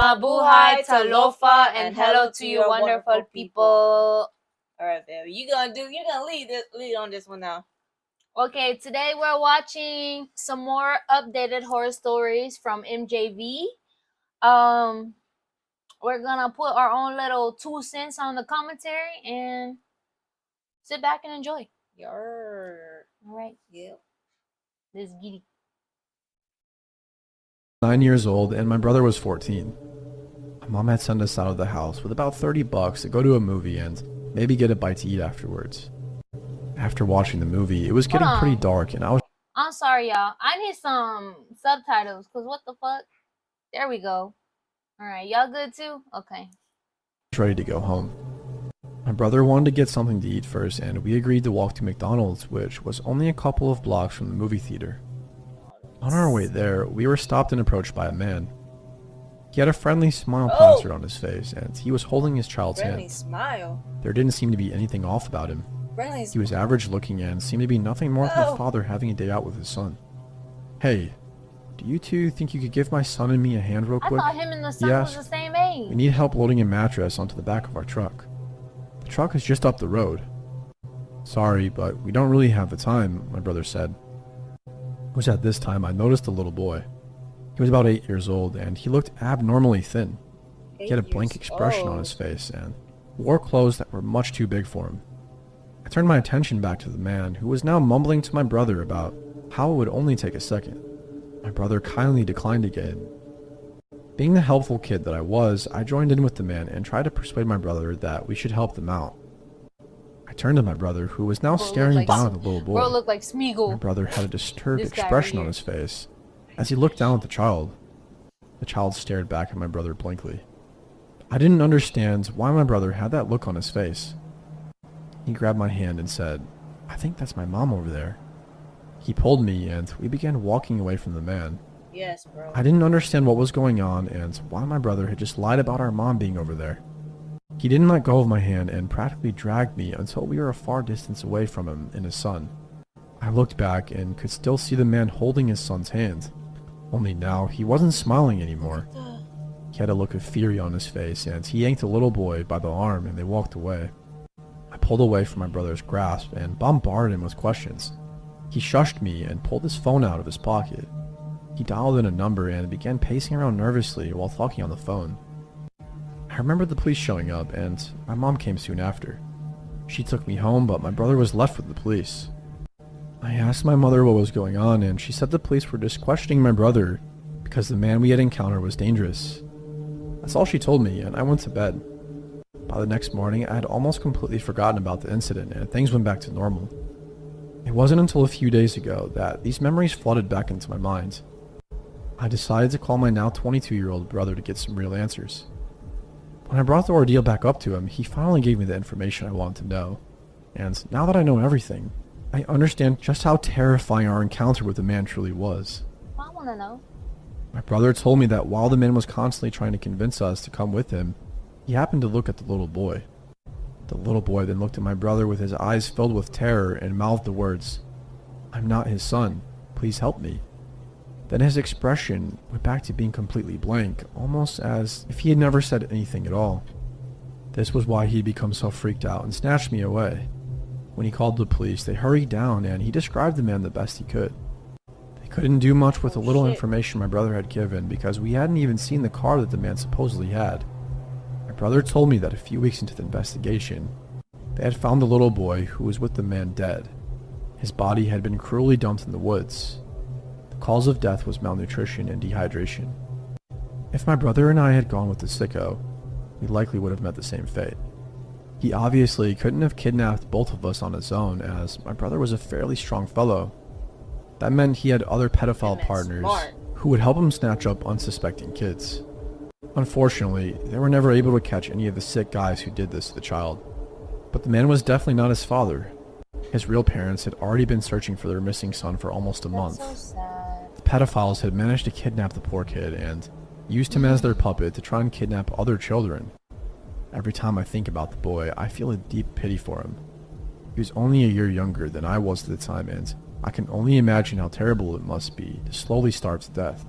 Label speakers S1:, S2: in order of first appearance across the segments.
S1: Mabuhay, Talofa, and hello to you wonderful people.
S2: Alright, baby. You're gonna lead on this one now.
S1: Okay, today we're watching some more updated horror stories from MJV. We're gonna put our own little 2 cents on the commentary and sit back and enjoy.
S2: Yarr.
S1: Alright.
S2: Yep.
S1: This is giddy.
S3: 9 years old and my brother was 14. My mom had sent us out of the house with about $30 to go to a movie and maybe get a bite to eat afterwards. After watching the movie, it was getting pretty dark and
S1: I'm sorry, y'all. I need some subtitles, cause what the fuck? There we go. Alright, y'all good too? Okay.
S3: Ready to go home. My brother wanted to get something to eat first and we agreed to walk to McDonald's, which was only a couple of blocks from the movie theater. On our way there, we were stopped and approached by a man. He had a friendly smile plastered on his face, and he was holding his child's hand.
S2: Smile.
S3: There didn't seem to be anything off about him. He was average looking and seemed to be nothing more than a father having a day out with his son. Hey, do you two think you could give my son and me a hand real quick?
S1: I thought him and the son was the same age.
S3: We need help loading a mattress onto the back of our truck. The truck is just up the road. Sorry, but we don't really have the time, my brother said. It was at this time I noticed a little boy. He was about 8 years old and he looked abnormally thin. He had a blank expression on his face and wore clothes that were much too big for him. I turned my attention back to the man who was now mumbling to my brother about how it would only take a second. My brother kindly declined to get in. Being the helpful kid that I was, I joined in with the man and tried to persuade my brother that we should help them out. I turned to my brother, who was now staring down at the little boy.
S1: Bro looked like Smeagol.
S3: My brother had a disturbed expression on his face. As he looked down at the child stared back at my brother blankly. I didn't understand why my brother had that look on his face. He grabbed my hand and said, "I think that's my mom over there." He pulled me and we began walking away from the man.
S2: Yes, bro.
S3: I didn't understand what was going on and why my brother had just lied about our mom being over there. He didn't let go of my hand and practically dragged me until we were a far distance away from him and his son. I looked back and could still see the man holding his son's hand. Only now, he wasn't smiling anymore. He had a look of fury on his face and he yanked the little boy by the arm and they walked away. I pulled away from my brother's grasp and bombarded him with questions. He shushed me and pulled his phone out of his pocket. He dialed in a number and began pacing around nervously while talking on the phone. I remember the police showing up and my mom came soon after. She took me home, but my brother was left with the police. I asked my mother what was going on and she said the police were just questioning my brother because the man we had encountered was dangerous. That's all she told me and I went to bed. By the next morning, I had almost completely forgotten about the incident and things went back to normal. It wasn't until a few days ago that these memories flooded back into my mind. I decided to call my now 22-year-old brother to get some real answers. When I brought the ordeal back up to him, he finally gave me the information I wanted to know. And now that I know everything, I understand just how terrifying our encounter with the man truly was.
S1: I want to know.
S3: My brother told me that while the man was constantly trying to convince us to come with him, he happened to look at the little boy. The little boy then looked at my brother with his eyes filled with terror and mouthed the words, "I'm not his son. Please help me." Then his expression went back to being completely blank, almost as if he had never said anything at all. This was why he'd become so freaked out and snatched me away. When he called the police, they hurried down and he described the man the best he could. They couldn't do much with the little information my brother had given because we hadn't even seen the car that the man supposedly had. My brother told me that a few weeks into the investigation, they had found the little boy who was with the man dead. His body had been cruelly dumped in the woods. The cause of death was malnutrition and dehydration. If my brother and I had gone with the sicko, we likely would have met the same fate. He obviously couldn't have kidnapped both of us on his own, as my brother was a fairly strong fellow. That meant he had other pedophile partners who would help him snatch up unsuspecting kids. Unfortunately, they were never able to catch any of the sick guys who did this to the child. But the man was definitely not his father. His real parents had already been searching for their missing son for almost a month.
S1: So sad.
S3: The pedophiles had managed to kidnap the poor kid and used him as their puppet to try and kidnap other children. Every time I think about the boy, I feel a deep pity for him. He was only a year younger than I was at the time, and I can only imagine how terrible it must be to slowly starve to death.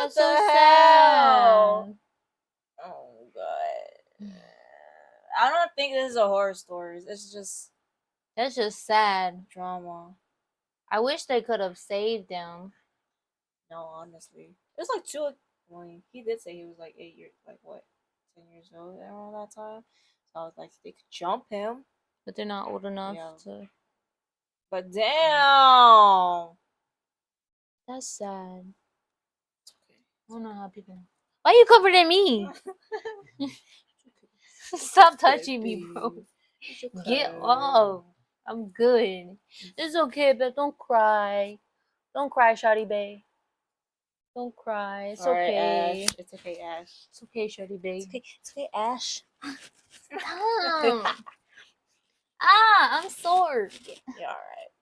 S2: What
S1: so
S2: the
S1: sad.
S2: hell? Oh god. I don't think this is a horror story. It's just
S1: That's just sad.
S2: drama.
S1: I wish they could have saved him.
S2: No, honestly. It was like 2. Well, he did say he was like 8 years, like what, 10 years old around that time. So I was like, they could jump him.
S1: But they're not old enough
S2: Yeah.
S1: to.
S2: But damn.
S1: That's sad. I don't know how people. Why you covering me? Stop touching me, bro. Get off. I'm good. It's okay, but don't cry. Don't cry, shawty babe. Don't cry. It's
S2: Alright,
S1: okay.
S2: Ash. It's okay, Ash.
S1: It's okay, shawty babe.
S2: It's okay, Ash.
S1: Stop. I'm sore.
S2: Yeah, alright.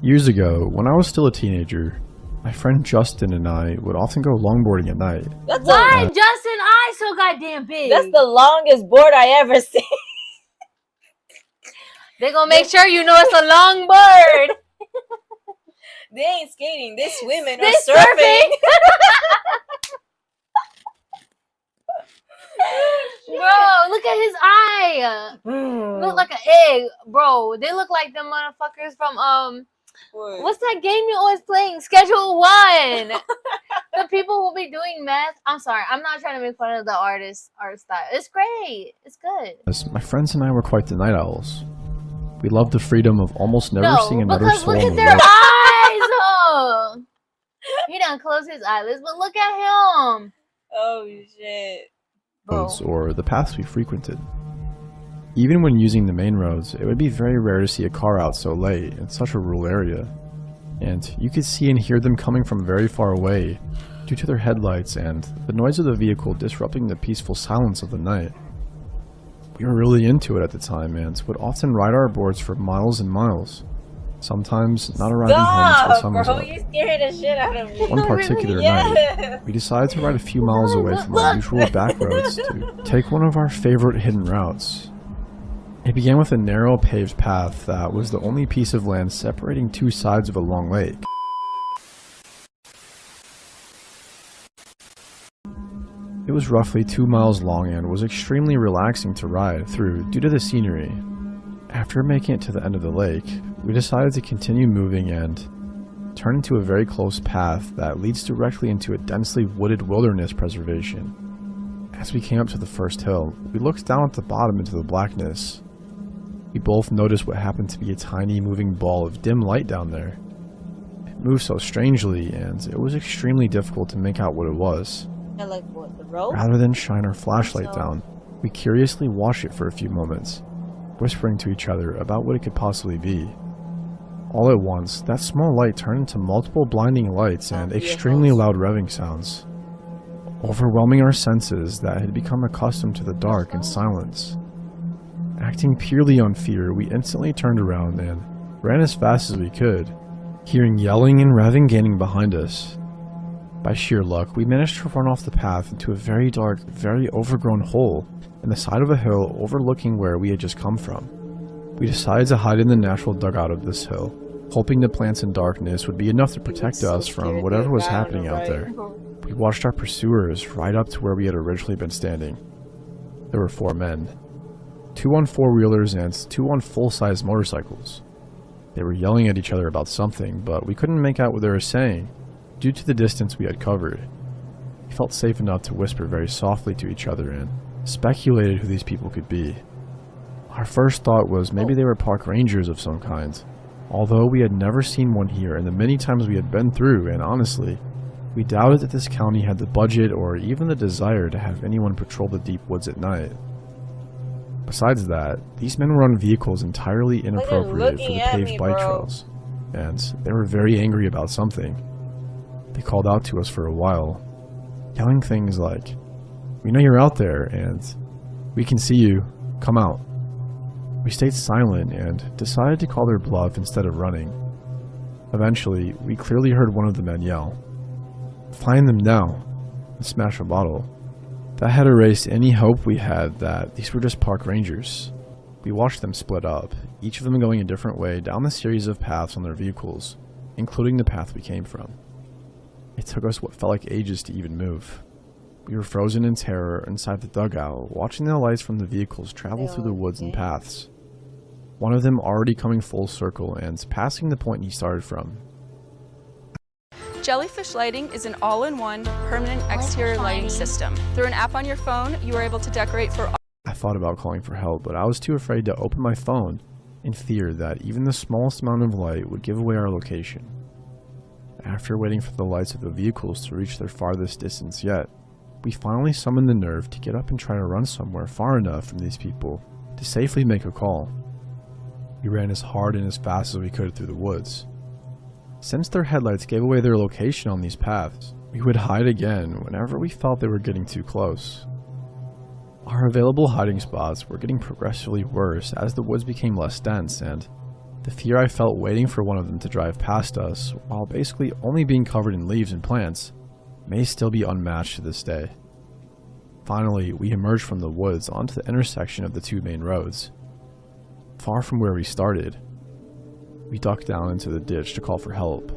S3: Years ago, when I was still a teenager, my friend Justin and I would often go longboarding at night.
S1: Why Justin I so goddamn big?
S2: That's the longest board I ever seen.
S1: They gonna make sure you know it's a long bird.
S2: They ain't skating, they swimming
S1: They
S2: or surfing.
S1: Bro, look at his eye. Look like an egg, bro. They look like them motherfuckers from what's that game you always playing? Schedule 1. The people who be doing math. I'm sorry, I'm not trying to make fun of the art style. It's great. It's good.
S3: As my friends and I were quite the night owls. We loved the freedom of almost never seeing another
S1: because
S3: soul
S1: look
S3: in
S1: at
S3: the
S1: their
S3: light.
S1: eyes. Oh. He done closed his eyelids, but look at him.
S2: Oh shit.
S1: Bro.
S3: Roads or the paths we frequented. Even when using the main roads, it would be very rare to see a car out so late in such a rural area, and you could see and hear them coming from very far away due to their headlights and the noise of the vehicle disrupting the peaceful silence of the night. We were really into it at the time and would often ride our boards for miles and miles, sometimes not arriving home until the sun was
S2: bro,
S3: up.
S2: you scared the shit out of me.
S3: One particular night, we decided to ride a few miles away from our usual back roads to take one of our favorite hidden routes. It began with a narrow paved path that was the only piece of land separating two sides of a long lake. It was roughly 2 miles long and was extremely relaxing to ride through due to the scenery. After making it to the end of the lake, we decided to continue moving and turn into a very close path that leads directly into a densely wooded wilderness preservation. As we came up to the first hill, we looked down at the bottom into the blackness. We both noticed what happened to be a tiny moving ball of dim light down there. It moved so strangely, and it was extremely difficult to make out what it was.
S2: Like what, the rope?
S3: Rather than shine our flashlight down, we curiously watched it for a few moments, whispering to each other about what it could possibly be. All at once, that small light turned into multiple blinding lights and extremely loud revving sounds, overwhelming our senses that had become accustomed to the dark and silence. Acting purely on fear, we instantly turned around and ran as fast as we could, hearing yelling and revving gaining behind us. By sheer luck, we managed to run off the path into a very dark, very overgrown hole in the side of a hill overlooking where we had just come from. We decided to hide in the natural dugout of this hill, hoping the plants and darkness would be enough to protect us from whatever was happening out there. We watched our pursuers right up to where we had originally been standing. There were 4 men, 2 on 4-wheelers and 2 on full-size motorcycles. They were yelling at each other about something, but we couldn't make out what they were saying due to the distance we had covered. We felt safe enough to whisper very softly to each other and speculated who these people could be. Our first thought was maybe they were park rangers of some kind, although we had never seen one here in the many times we had been through, and honestly, we doubted that this county had the budget or even the desire to have anyone patrol the deep woods at night. Besides that, these men were on vehicles entirely inappropriate for the paved bike trails, and they were very angry about something. They called out to us for a while, yelling things like, "We know you're out there, and we can see you. Come out." We stayed silent and decided to call their bluff instead of running. Eventually, we clearly heard one of the men yell, "Find them now," and smash a bottle. That had erased any hope we had that these were just park rangers. We watched them split up, each of them going a different way down the series of paths on their vehicles, including the path we came from. It took us what felt like ages to even move. We were frozen in terror inside the dugout, watching the lights from the vehicles travel through the woods and paths. One of them already coming full circle and passing the point he started from.
S4: Jellyfish Lighting is an all-in-one, permanent exterior lighting system. Through an app on your phone, you are able to decorate for all.
S3: I thought about calling for help, but I was too afraid to open my phone in fear that even the smallest amount of light would give away our location. After waiting for the lights of the vehicles to reach their farthest distance yet, we finally summoned the nerve to get up and try to run somewhere far enough from these people to safely make a call. We ran as hard and as fast as we could through the woods. Since their headlights gave away their location on these paths, we would hide again whenever we felt they were getting too close. Our available hiding spots were getting progressively worse as the woods became less dense, and the fear I felt waiting for one of them to drive past us, while basically only being covered in leaves and plants, may still be unmatched to this day. Finally, we emerged from the woods onto the intersection of the two main roads. Far from where we started, we ducked down into the ditch to call for help.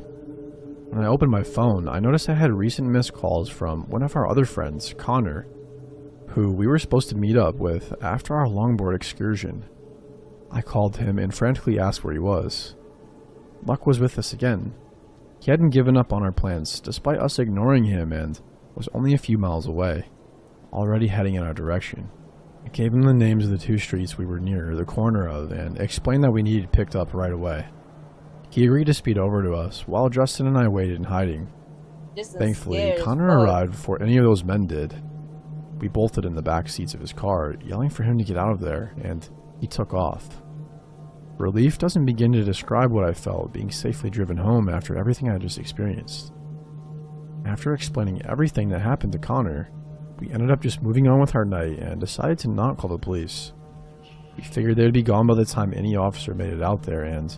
S3: When I opened my phone, I noticed I had recent missed calls from one of our other friends, Connor, who we were supposed to meet up with after our longboard excursion. I called him and frantically asked where he was. Luck was with us again. He hadn't given up on our plans despite us ignoring him and was only a few miles away, already heading in our direction. I gave him the names of the two streets we were near the corner of and explained that we needed picked up right away. He agreed to speed over to us while Justin and I waited in hiding. Thankfully, Connor arrived before any of those men did. We bolted in the back seats of his car, yelling for him to get out of there, and he took off. Relief doesn't begin to describe what I felt being safely driven home after everything I just experienced. After explaining everything that happened to Connor, we ended up just moving on with our night and decided to not call the police. We figured they'd be gone by the time any officer made it out there, and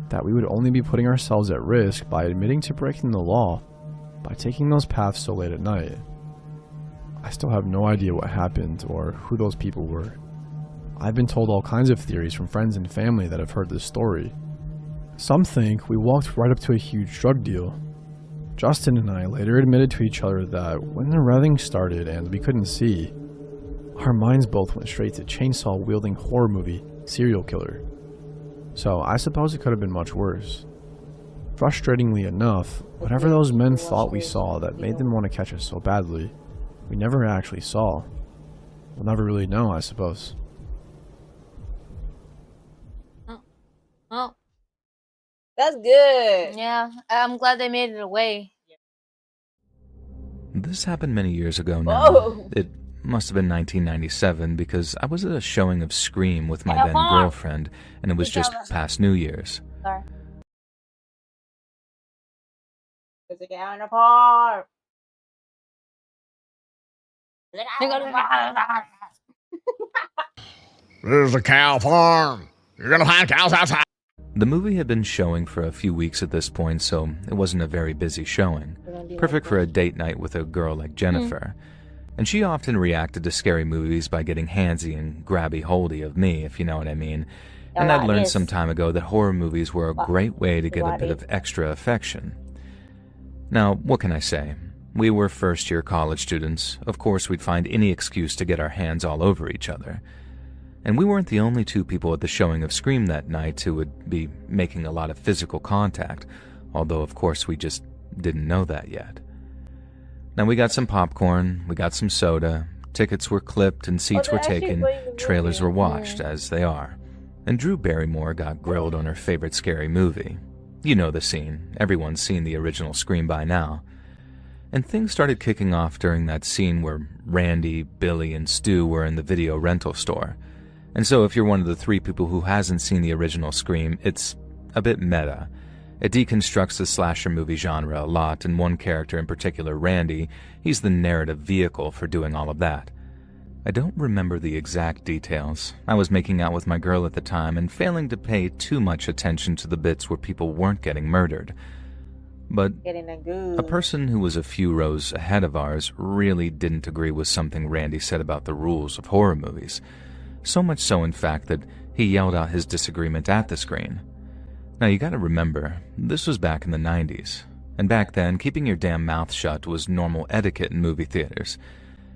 S3: that we would only be putting ourselves at risk by admitting to breaking the law by taking those paths so late at night. I still have no idea what happened or who those people were. I've been told all kinds of theories from friends and family that have heard this story. Some think we walked right up to a huge drug deal. Justin and I later admitted to each other that when the revving started and we couldn't see, our minds both went straight to chainsaw-wielding horror movie serial killer. So I suppose it could have been much worse. Frustratingly enough, whatever those men thought we saw that made them want to catch us so badly, we never actually saw. We'll never really know, I suppose.
S1: Oh,
S2: That's good.
S1: yeah. I'm glad they made it away.
S5: This happened many years ago now.
S2: Whoa.
S5: It must have been 1997 because I was at a showing of Scream with my
S1: Hey,
S5: then
S1: Mom.
S5: girlfriend, and it was just past New Year's.
S1: Sorry.
S2: There's a guy on the park.
S6: There's a cow farm. You're gonna find cows outside.
S5: The movie had been showing for a few weeks at this point, so it wasn't a very busy showing. Perfect for a date night with a girl like Jennifer. And she often reacted to scary movies by getting handsy and grabby-holdy of me, if you know what I mean. And I'd learned some time ago that horror movies were a great way to get a bit of extra affection. Now, what can I say? We were first-year college students. Of course, we'd find any excuse to get our hands all over each other. And we weren't the only two people at the showing of Scream that night who would be making a lot of physical contact, although of course we just didn't know that yet. Now we got some popcorn, we got some soda, tickets were clipped and seats were taken, trailers were watched, as they are. And Drew Barrymore got grilled on her favorite scary movie. You know the scene, everyone's seen the original Scream by now. And things started kicking off during that scene where Randy, Billy, and Stu were in the video rental store. And so if you're one of the three people who hasn't seen the original Scream, it's a bit meta. It deconstructs the slasher movie genre a lot, and one character in particular, Randy, he's the narrative vehicle for doing all of that. I don't remember the exact details. I was making out with my girl at the time and failing to pay too much attention to the bits where people weren't getting murdered. But a person who was a few rows ahead of ours really didn't agree with something Randy said about the rules of horror movies. So much so, in fact, that he yelled out his disagreement at the screen. Now, you gotta remember, this was back in the 90s. And back then, keeping your damn mouth shut was normal etiquette in movie theaters.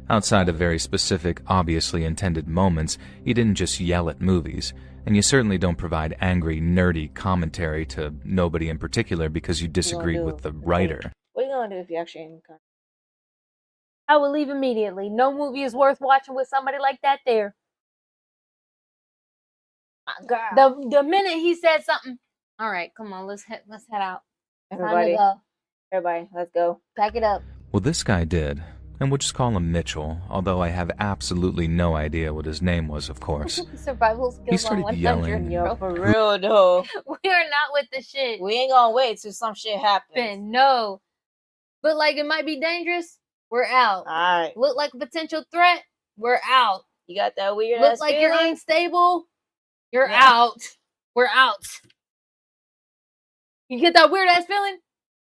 S5: Outside of very specific, obviously intended moments, you didn't just yell at movies, and you certainly don't provide angry, nerdy commentary to nobody in particular because you disagreed with the writer.
S2: What are you gonna do if you actually encounter?
S1: I would leave immediately. No movie is worth watching with somebody like that there.
S2: Girl.
S1: The minute he said something, all right, come on, let's head out.
S2: Everybody,
S1: Time to go.
S2: everybody, let's go.
S1: Pack it up.
S5: Well, this guy did, and we'll just call him Mitchell, although I have absolutely no idea what his name was, of course.
S1: Survival skills.
S5: He started
S1: on 100,
S5: yelling.
S2: Yo, for real though.
S1: We are not with the shit.
S2: We ain't gonna wait till some shit happens.
S1: No. But like it might be dangerous. We're out.
S2: Alright.
S1: Look like a potential threat. We're out.
S2: You got that weird
S1: Look
S2: ass
S1: like
S2: feeling?
S1: you're unstable. You're
S2: Yeah.
S1: out. We're out. You get that weird ass feeling?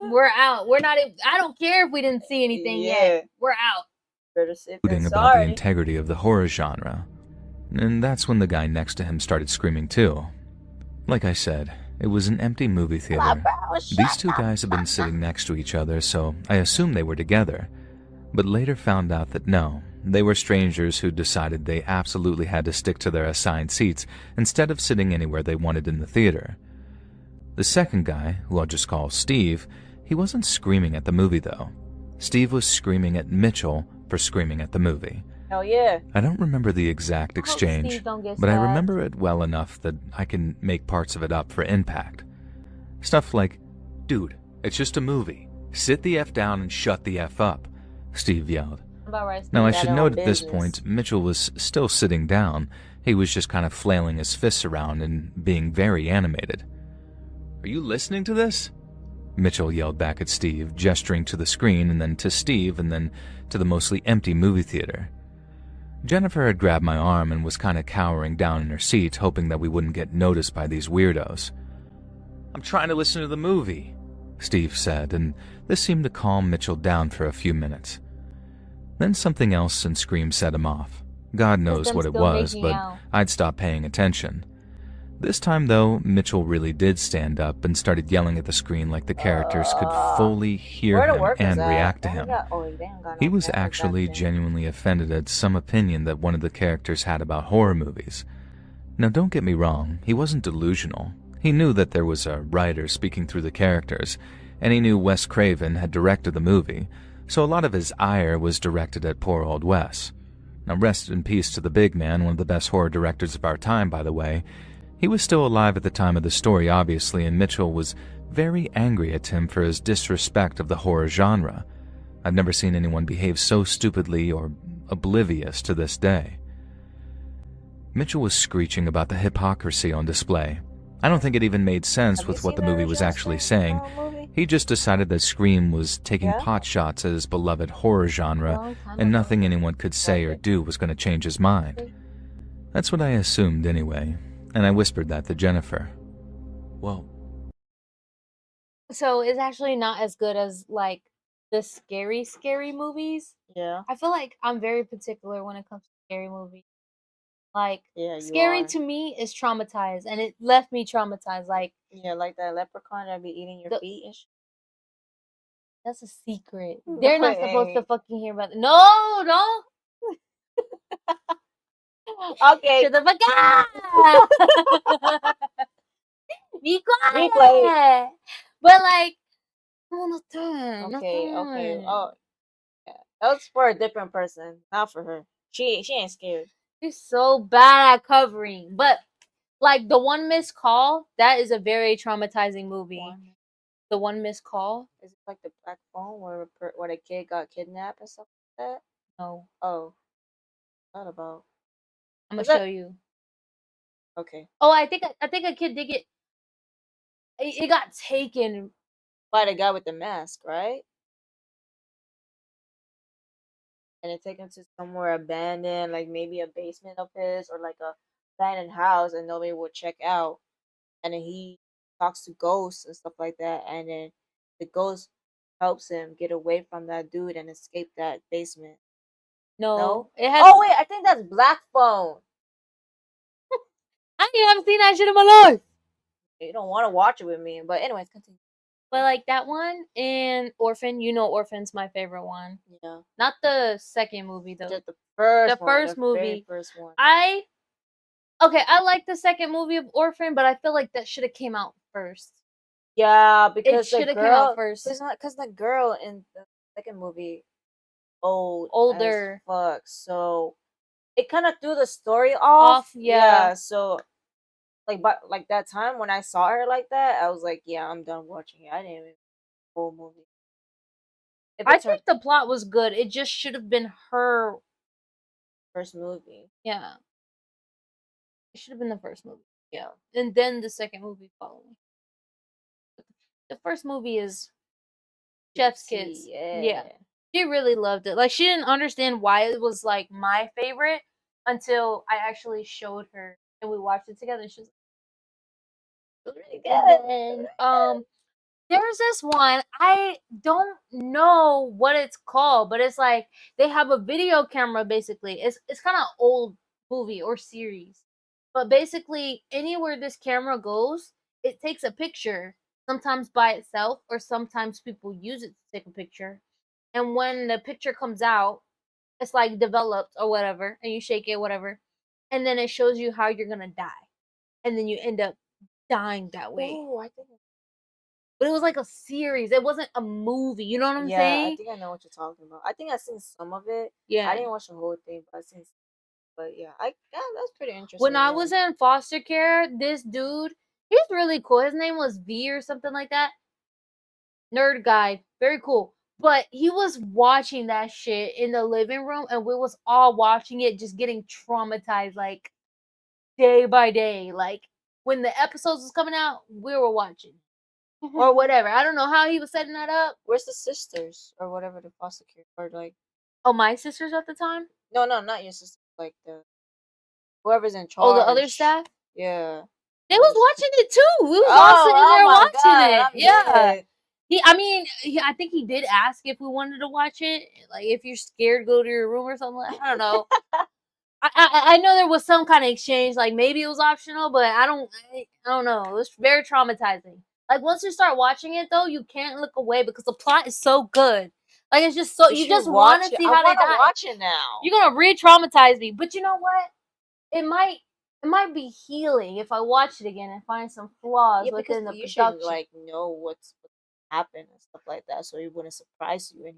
S1: We're out. We're not. I don't care if we didn't see anything yet. We're out.
S2: Better sit there.
S5: About the integrity of the horror genre. And that's when the guy next to him started screaming too. Like I said, it was an empty movie theater. These two guys had been sitting next to each other, so I assumed they were together. But later found out that no, they were strangers who decided they absolutely had to stick to their assigned seats instead of sitting anywhere they wanted in the theater. The second guy, who I'll just call Steve, he wasn't screaming at the movie though. Steve was screaming at Mitchell for screaming at the movie.
S2: Hell yeah.
S5: I don't remember the exact exchange, but I remember it well enough that I can make parts of it up for impact. Stuff like, "Dude, it's just a movie. Sit the F down and shut the F up," Steve yelled. Now I should note at this point, Mitchell was still sitting down. He was just kind of flailing his fists around and being very animated. "Are you listening to this?" Mitchell yelled back at Steve, gesturing to the screen and then to Steve and then to the mostly empty movie theater. Jennifer had grabbed my arm and was kind of cowering down in her seat, hoping that we wouldn't get noticed by these weirdos. "I'm trying to listen to the movie," Steve said, and this seemed to calm Mitchell down for a few minutes. Then something else and Scream set him off. God knows what it was, but I'd stopped paying attention. This time, though, Mitchell really did stand up and started yelling at the screen like the characters could fully hear him and react to him. He was actually genuinely offended at some opinion that one of the characters had about horror movies. Now, don't get me wrong, he wasn't delusional. He knew that there was a writer speaking through the characters, and he knew Wes Craven had directed the movie, so a lot of his ire was directed at poor old Wes. Now, rest in peace to the big man, one of the best horror directors of our time, by the way. He was still alive at the time of the story, obviously, and Mitchell was very angry at him for his disrespect of the horror genre. I've never seen anyone behave so stupidly or oblivious to this day. Mitchell was screeching about the hypocrisy on display. I don't think it even made sense with what the movie was actually saying. He just decided that Scream was taking pot shots at his beloved horror genre, and nothing anyone could say or do was going to change his mind. That's what I assumed anyway, and I whispered that to Jennifer. Whoa.
S1: So it's actually not as good as like the scary movies.
S2: Yeah.
S1: I feel like I'm very particular when it comes to scary movies. Like,
S2: yeah,
S1: scary to me is traumatized, and it left me traumatized. Like,
S2: yeah, like that leprechaun that be eating your feet and shit.
S1: That's a secret. They're not supposed to fucking hear about it. No, don't.
S2: Okay.
S1: Shut the fuck up. Be quiet. But like,
S2: okay. Oh, yeah. That was for a different person, not for her. She ain't scared.
S1: She's so bad at covering. But like the One Missed Call, that is a very traumatizing movie. The One Missed Call.
S2: Is it like the black phone where the kid got kidnapped and stuff like that?
S1: No.
S2: Oh. What about?
S1: I'm gonna show you.
S2: Okay.
S1: Oh, I think a kid did get. It got taken
S2: by the guy with the mask, right? And they take him to somewhere abandoned, like maybe a basement of his or like a abandoned house, and nobody will check out. And then he talks to ghosts and stuff like that, and then the ghost helps him get away from that dude and escape that basement.
S1: No?
S2: It has. Oh wait, I think that's Black Phone.
S1: I haven't seen that shit in my life.
S2: You don't want to watch it with me, but anyways, continue.
S1: But like that one and Orphan, you know Orphan's my favorite one.
S2: Yeah.
S1: Not the second movie though.
S2: Just the first
S1: The
S2: one,
S1: first
S2: the
S1: movie.
S2: very first one.
S1: I like the second movie of Orphan, but I feel like that should have came out first.
S2: Yeah, because
S1: It should have came out first.
S2: Because the girl in the second movie
S1: Older
S2: as fuck, so it kind of threw the story off.
S1: yeah.
S2: So but like that time when I saw her like that, I was like, yeah, I'm done watching it. I didn't even the whole movie.
S1: I think the plot was good. It just should have been her
S2: first movie.
S1: Yeah. It should have been the first movie.
S2: Yeah.
S1: And then the second movie following. The first movie is Chef's Kiss. Yeah. She really loved it. Like, she didn't understand why it was, like, my favorite until I actually showed her and we watched it together. She was like, it was really good. And, there's this one, I don't know what it's called, but it's like, they have a video camera, basically. It's kind of old movie or series. But basically, anywhere this camera goes, it takes a picture, sometimes by itself, or sometimes people use it to take a picture. And when the picture comes out, it's like developed or whatever, and you shake it, whatever. And then it shows you how you're gonna die. And then you end up dying that way.
S2: Oh, I think.
S1: But it was like a series. It wasn't a movie. You know what I'm saying?
S2: Yeah, I think I know what you're talking about. I think I've seen some of it.
S1: Yeah.
S2: I didn't watch the whole thing, but I've seen some. But yeah, that's pretty interesting.
S1: When I was in foster care, this dude, he's really cool. His name was V or something like that. Nerd guy. Very cool. But he was watching that shit in the living room, and we was all watching it, just getting traumatized, like, day by day. Like, when the episodes was coming out, we were watching. Or whatever. I don't know how he was setting that up.
S2: Where's the sisters or whatever the foster care or like?
S1: Oh, my sisters at the time?
S2: No, not your sister. Like the whoever's in charge.
S1: Oh, the other staff?
S2: Yeah.
S1: They was watching it too. We was all sitting there watching it.
S2: I'm
S1: Yeah.
S2: dead.
S1: I think he did ask if we wanted to watch it. Like, if you're scared, go to your room or something. I don't know. I know there was some kind of exchange. Like, maybe it was optional, but I don't know. It was very traumatizing. Like, once you start watching it, though, you can't look away because the plot is so good. Like, it's just so you just want to see how they die.
S2: I want to watch it now.
S1: You're gonna re-traumatize me, but you know what? It might be healing if I watch it again and find some flaws within the
S2: you
S1: production.
S2: should like know what's happened and stuff like that, so it wouldn't surprise you.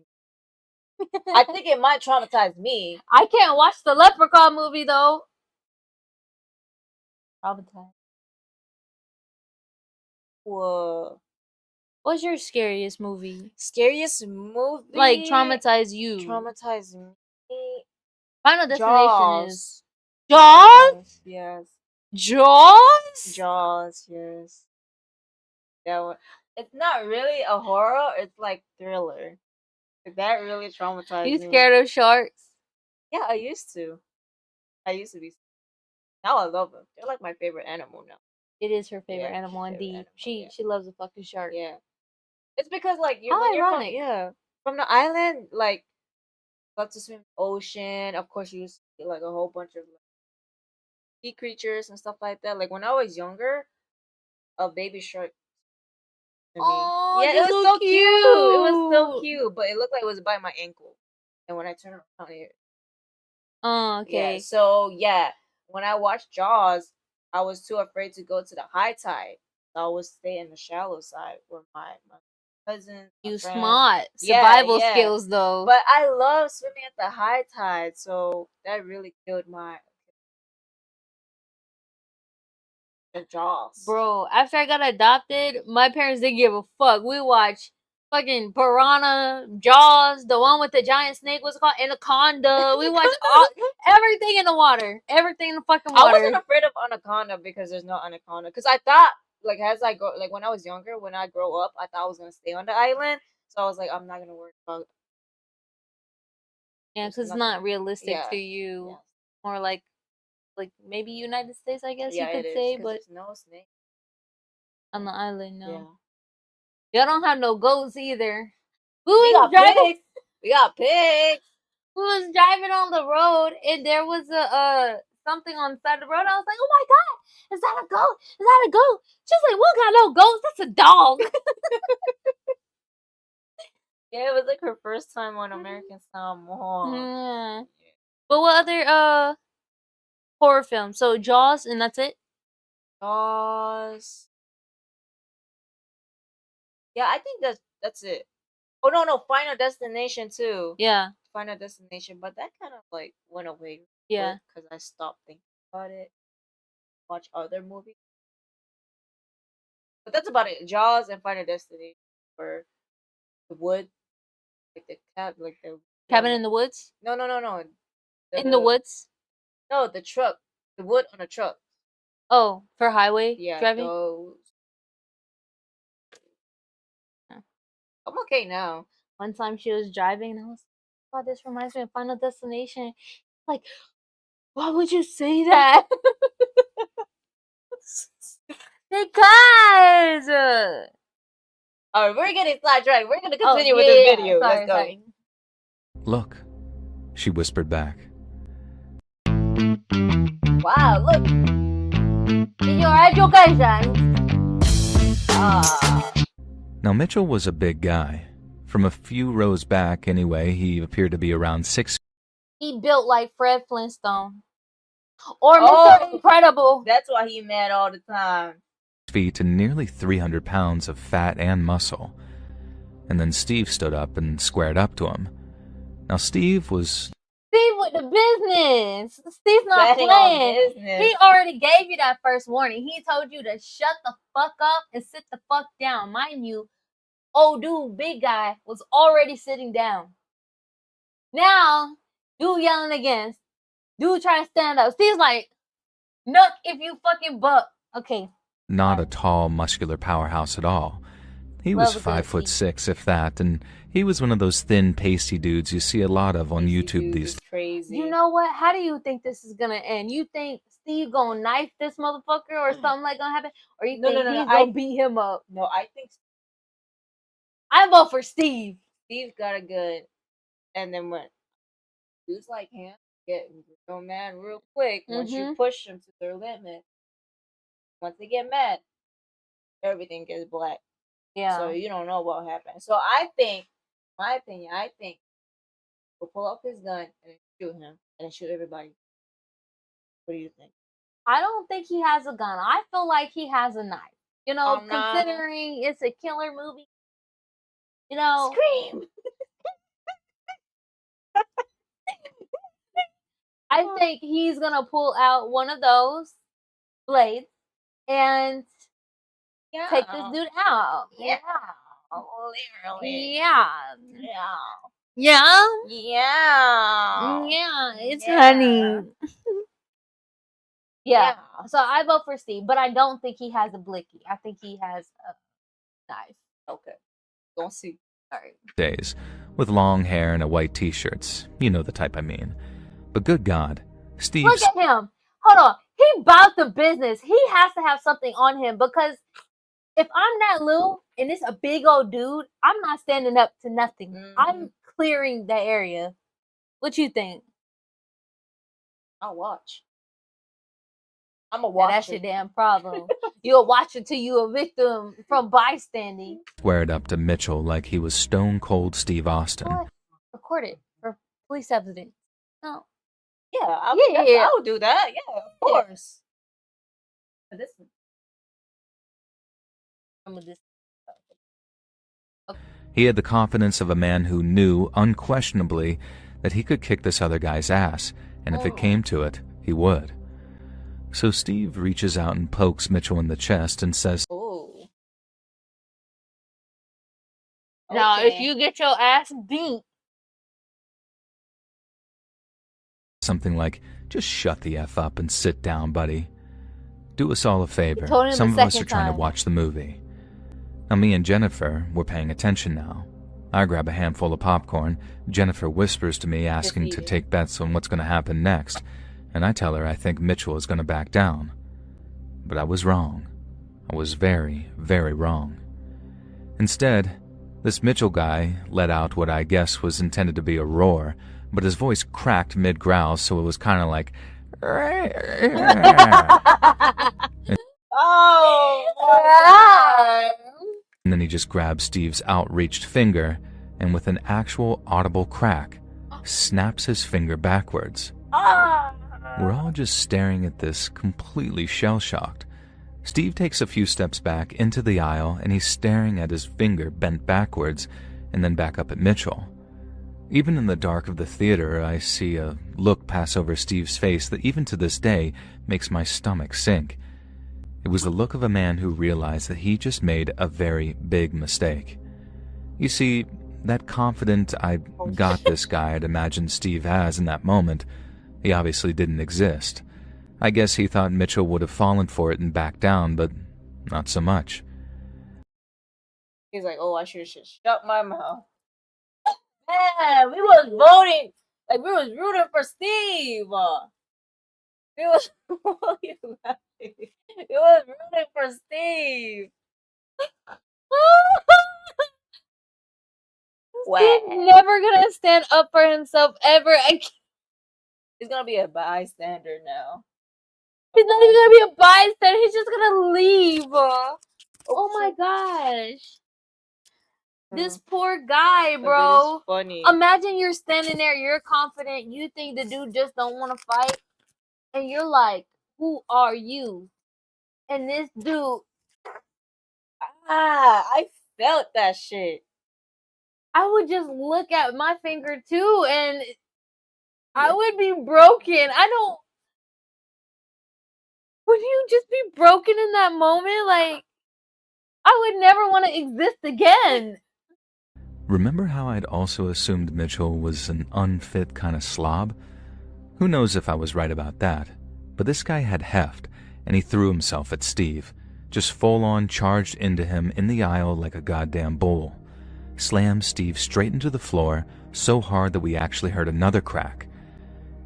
S2: I think it might traumatize me.
S1: I can't watch the Leprechaun movie though. Traumatized.
S2: Whoa.
S1: What's your scariest movie?
S2: Scariest movie?
S1: Like, traumatize you.
S2: Traumatize me.
S1: Final Destination is
S2: Jaws? Yes.
S1: Jaws?
S2: Jaws, yes. That one. It's not really a horror, it's like thriller. That really traumatized me.
S1: You scared of sharks?
S2: Yeah, I used to. I used to be. Now I love them. They're like my favorite animal now.
S1: It is her favorite animal, indeed. She loves a fucking shark.
S2: Yeah. It's because like
S1: when
S2: you're from the island, like love to swim in the ocean. Of course, you see like a whole bunch of sea creatures and stuff like that. Like when I was younger, a baby shark.
S1: Oh,
S2: yeah, it was so cute. It was so cute, but it looked like it was by my ankle. And when I turned around here,
S1: okay.
S2: Yeah, so yeah, when I watched Jaws, I was too afraid to go to the high tide. So I would stay in the shallow side where my cousins.
S1: You smart. Survival skills though.
S2: But I love swimming at the high tide, so that really killed my Jaws.
S1: Bro, after I got adopted, my parents didn't give a fuck. We watched fucking Piranha, Jaws, the one with the giant snake, what's it called? Anaconda. We watched everything in the water. Everything in the fucking water.
S2: I wasn't afraid of Anaconda because there's no Anaconda. Because I thought, like, as I grow, like, when I was younger, when I grow up, I thought I was going to stay on the island. So I was like, I'm not going to worry about.
S1: Yeah, because it's not realistic to you. Yeah. More like maybe United States, I guess you could say, but
S2: there's no snake
S1: on the island. No,
S2: yeah.
S1: Y'all don't have no goats either.
S2: We got pigs. We was
S1: driving on the road, and there was a something on the side of the road. I was like, oh my God, is that a goat? Is that a goat? She's like, we got no goats. That's a dog.
S2: Yeah, it was like her first time on American Style Mall.
S1: Yeah. But what other horror films? So Jaws, and that's it?
S2: Jaws. Yeah, I think that's it. Oh no, Final Destination too.
S1: Yeah.
S2: Final Destination, but that kind of like went away.
S1: Yeah.
S2: Because I stopped thinking about it. Watch other movies. But that's about it. Jaws and Final Destination for the wood, like the
S1: Cabin in the Woods?
S2: No.
S1: In the woods?
S2: No, the truck. The wood on a truck.
S1: Oh, for highway driving?
S2: Those. I'm okay now.
S1: One time she was driving and I was like, oh, this reminds me of Final Destination. Like, why would you say that? Because
S2: Alright, we're getting sidetracked. We're gonna continue with this video.
S1: Sorry,
S2: Let's go.
S1: sorry.
S5: Look, she whispered back.
S2: Wow, look.
S1: In your education.
S5: Now, Mitchell was a big guy. From a few rows back, anyway, he appeared to be around 6
S1: He built like Fred Flintstone. Or Mr. Incredible.
S2: That's why he mad all the time.
S5: feet and nearly 300 pounds of fat and muscle. And then Steve stood up and squared up to him. Now, Steve with
S1: the business. Steve's not
S2: Betting on
S1: playing.
S2: business.
S1: He already gave you that first warning. He told you to shut the fuck up and sit the fuck down. Mind you, old dude, big guy, was already sitting down. Now, dude yelling again. Dude trying to stand up. Steve's like, "Nook if you fucking buck." Okay.
S5: not a tall, muscular powerhouse at all. He was 5'6", if that, and he was one of those thin, pasty dudes you see a lot of on YouTube these days.
S2: Crazy.
S1: You know what? How do you think this is gonna end? You think Steve gonna knife this motherfucker or something like gonna happen? Or you think he's gonna beat him up?
S2: No, I think
S1: I vote for Steve.
S2: Steve got a gun, and then when dudes like him get real mad real quick, once you push them to their limit, once they get mad, everything gets black.
S1: Yeah.
S2: So you don't know what happened. So I think, my opinion, I think we'll pull up his gun and shoot him, and then shoot everybody. What do you think?
S1: I don't think he has a gun. I feel like he has a knife. You know,
S2: Oh, no.
S1: considering it's a killer movie. You know,
S2: Scream.
S1: I think he's gonna pull out one of those blades and take this dude out.
S2: Yeah. Literally.
S1: Yeah.
S2: Yeah.
S1: Yeah.
S2: Yeah.
S1: Yeah. It's
S2: Yeah.
S1: honey. Yeah. So I vote for Steve, but I don't think he has a blicky. I think he has a knife.
S2: Okay. Don't see.
S1: All right.
S5: days, with long hair and a white t-shirts. You know the type I mean. But good God, Steve...
S1: Look at him. Hold on. He about the business. He has to have something on him because if I'm that little and it's a big old dude, I'm not standing up to nothing. I'm clearing the area. What you think?
S2: I'll watch. I'm a watcher.
S1: That's your damn problem. You'll watch until you a victim from bystanding.
S5: squared up to Mitchell like he was stone cold Steve Austin.
S1: What? Record it for police evidence. No.
S2: Yeah,
S1: Yeah.
S2: I'll do that. Yeah, of course. But this one.
S5: He had the confidence of a man who knew, unquestionably, that he could kick this other guy's ass, and if it came to it, he would. So Steve reaches out and pokes Mitchell in the chest and says,
S2: Oh.
S1: Now, if you get your ass beat,
S5: something like, just shut the F up and sit down, buddy. Do us all a favor.
S1: told him
S5: Some
S1: the
S5: of us are
S1: second
S5: trying to
S1: time.
S5: watch the movie. Now, me and Jennifer were paying attention now. I grab a handful of popcorn. Jennifer whispers to me, asking to take bets on what's going to happen next, and I tell her I think Mitchell is going to back down. But I was wrong. I was very, very wrong. Instead, this Mitchell guy let out what I guess was intended to be a roar, but his voice cracked mid-growl, so it was kind of like,
S2: Oh,
S5: And then he just grabs Steve's outreached finger and with an actual audible crack, snaps his finger backwards. We're all just staring at this, completely shell-shocked. Steve takes a few steps back into the aisle and he's staring at his finger bent backwards and then back up at Mitchell. Even in the dark of the theater, I see a look pass over Steve's face that even to this day makes my stomach sink. It was the look of a man who realized that he just made a very big mistake. You see, that confident I got this guy I'd imagined Steve has in that moment, he obviously didn't exist. I guess he thought Mitchell would have fallen for it and backed down, but not so much.
S2: He's like, oh, I should shut my mouth. Man, we was voting, like we was rooting for Steve. We was, we was rooting for Steve.
S1: He's never gonna stand up for himself ever again.
S2: He's gonna be a bystander now.
S1: He's not even gonna be a bystander. He's just gonna leave. Oh my gosh. This poor guy, bro.
S2: It's funny.
S1: Imagine you're standing there, you're confident, you think the dude just don't want to fight, and you're like, who are you? And this dude,
S2: I felt that shit.
S1: I would just look at my finger too, and I would be broken. Would you just be broken in that moment? Like, I would never want to exist again.
S5: Remember how I'd also assumed Mitchell was an unfit kind of slob? Who knows if I was right about that, but this guy had heft, and he threw himself at Steve, just full-on charged into him in the aisle like a goddamn bull. Slammed Steve straight into the floor so hard that we actually heard another crack.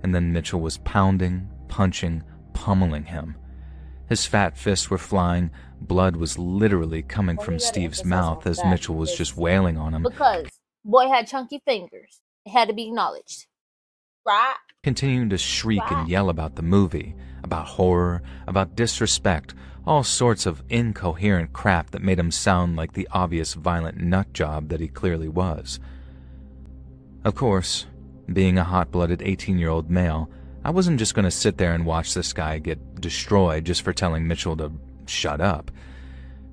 S5: And then Mitchell was pounding, punching, pummeling him. His fat fists were flying, blood was literally coming from Steve's mouth as Mitchell was just wailing on him.
S1: Because boy had chunky fingers. It had to be acknowledged.
S2: Right?
S5: Continuing to shriek and yell about the movie, about horror, about disrespect, all sorts of incoherent crap that made him sound like the obvious violent nut job that he clearly was. Of course, being a hot-blooded 18-year-old male, I wasn't just going to sit there and watch this guy get destroyed just for telling Mitchell to shut up.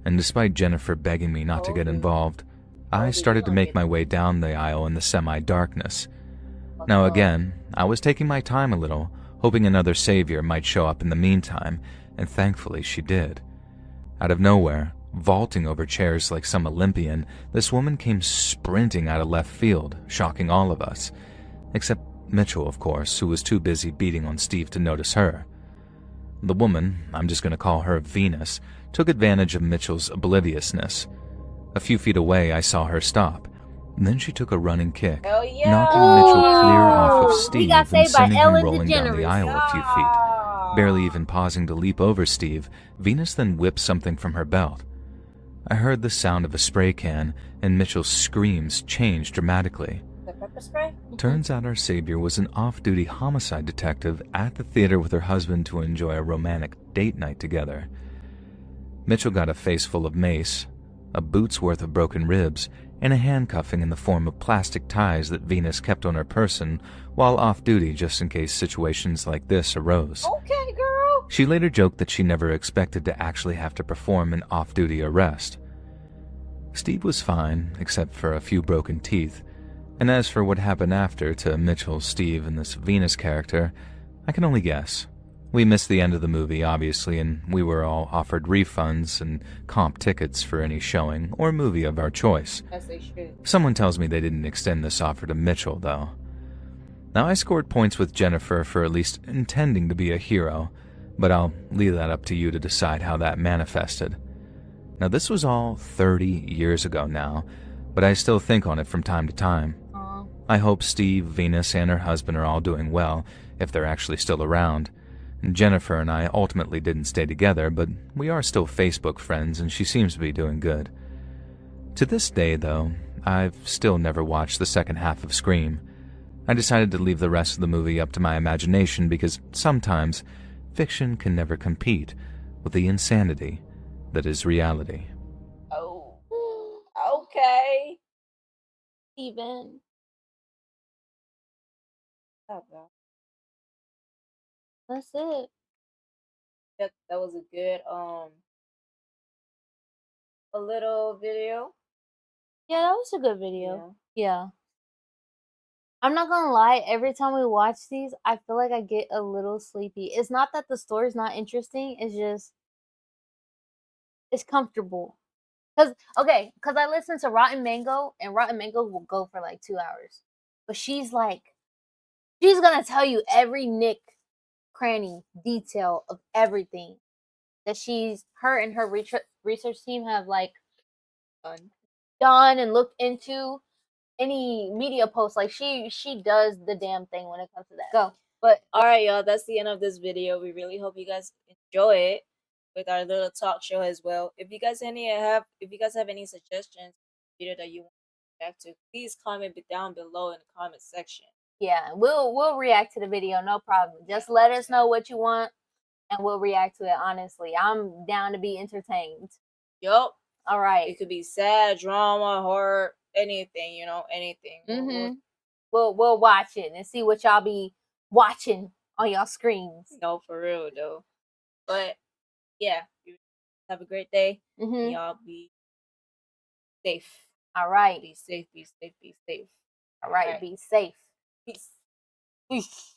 S5: And despite Jennifer begging me not to get involved, I started to make my way down the aisle in the semi-darkness. Now again, I was taking my time a little, hoping another savior might show up in the meantime, and thankfully she did. Out of nowhere, vaulting over chairs like some Olympian, this woman came sprinting out of left field, shocking all of us. Except Mitchell, of course, who was too busy beating on Steve to notice her. The woman, I'm just going to call her Venus, took advantage of Mitchell's obliviousness. A few feet away, I saw her stop. Then she took a running kick, knocking Mitchell clear off of Steve and sending him rolling down the aisle a few feet. Barely even pausing to leap over Steve, Venus then whipped something from her belt. I heard the sound of a spray can, and Mitchell's screams changed dramatically.
S2: Pepper spray?
S5: Turns out our savior was an off-duty homicide detective at the theater with her husband to enjoy a romantic date night together. Mitchell got a face full of mace, a boot's worth of broken ribs, and a handcuffing in the form of plastic ties that Venus kept on her person while off-duty just in case situations like this arose.
S2: Okay, girl.
S5: She later joked that she never expected to actually have to perform an off-duty arrest. Steve was fine, except for a few broken teeth. And as for what happened after to Mitchell, Steve, and this Venus character, I can only guess. We missed the end of the movie, obviously, and we were all offered refunds and comp tickets for any showing or movie of our choice.
S2: As they should.
S5: Someone tells me they didn't extend this offer to Mitchell, though. Now, I scored points with Jennifer for at least intending to be a hero, but I'll leave that up to you to decide how that manifested. Now, this was all 30 years ago now, but I still think on it from time to time. I hope Steve, Venus, and her husband are all doing well, if they're actually still around. Jennifer and I ultimately didn't stay together, but we are still Facebook friends, and she seems to be doing good. To this day, though, I've still never watched the second half of Scream. I decided to leave the rest of the movie up to my imagination because sometimes fiction can never compete with the insanity that is reality.
S2: Oh, okay.
S1: Steven.
S2: Stop, bro.
S1: That's it.
S2: That was a good a little video.
S1: Yeah, that was a good video. Yeah. I'm not gonna lie, every time we watch these, I feel like I get a little sleepy. It's not that the story's not interesting, it's just it's comfortable. Cause I listen to Rotten Mango, and Rotten Mango will go for like 2 hours. But she's gonna tell you every nick, cranny, detail of everything that her and her research team have like done and looked into. Any media post, like she does the damn thing when it comes to that. Go.
S2: But all right, y'all, that's the end of this video. We really hope you guys enjoy it with our little talk show as well. If you guys have any suggestions video that you want to react to, please comment it down below in the comment section.
S1: Yeah, we'll react to the video, no problem. Just let us know what you want and we'll react to it. Honestly, I'm down to be entertained.
S2: Yup.
S1: All right.
S2: It could be sad, drama, horror, anything, anything.
S1: We'll watch it and see what y'all be watching on y'all screens.
S2: No, for real though. But yeah, have a great day. Y'all be safe.
S1: All right.
S2: Be safe, be safe, be safe.
S1: All right, be safe.
S2: Peace.
S1: Peace.